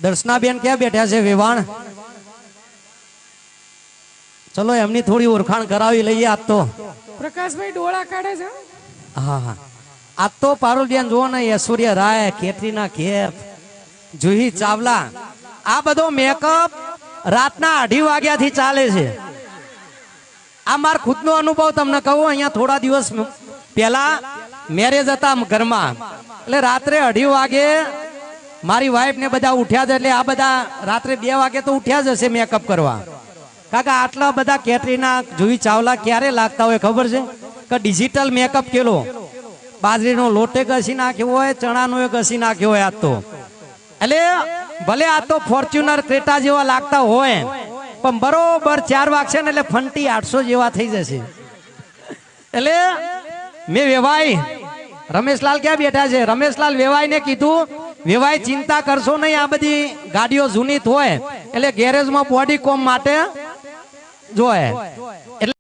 દર્શનાબેન ક્યાં બેઠા છે વેવાણ? ચલો એમની થોડી ઓળખાણ કરાવી લઈએ. આજ તો પ્રકાશભાઈ ડોળા કાઢે છે. હા હા, આજ તો પારુલબેન જુઓ ને, ઐશ્વર્યા રાય, કેટરીના કેફ, જુહી ચાવલા, આ બધો મેકઅપ રાતના 2:30 વાગ્યાથી ચાલે છે. આ માર ખુદનો અનુભવ તમને કહું. અહીંયા થોડા દિવસ પહેલા મેરેજ હતા ઘરમાં, એટલે રાત્રે 2:30 વાગે મારી વાઈફ ને બધા ઉઠ્યા છે. એટલે આ બધા રાત્રે 2 વાગે તો ઉઠ્યા જ હશે મેકઅપ કરવા. કાકા આટલા બધા કેટરીના, જુહી ચાવલા ક્યારે લાગતા હોય ખબર છે? કે ડિજિટલ મેકઅપ કેલો, બાજરીનો લોટે ઘસી નાખ્યો હોય, ચણાનો ઘસી નાખ્યો હોય. આજ તો એટલે ભલે આ તો ફોર્ચ્યુનર ક્રેટા જેવા લાગતા હોય, પણ બરોબર 4 વાગશે ને એટલે ફંટી 800 જેવા થઈ જશે. એટલે મેં વેવાઈ રમેશલાલ ક્યાં બેઠા છે? રમેશલાલ વેવાઈ ને કીધું, વેવાઈ ચિંતા કરશો નહીં, આ બધી ગાડીઓ જૂની હોય એટલે ગેરેજમાં બોડી કોમ માટે જોય. એટલે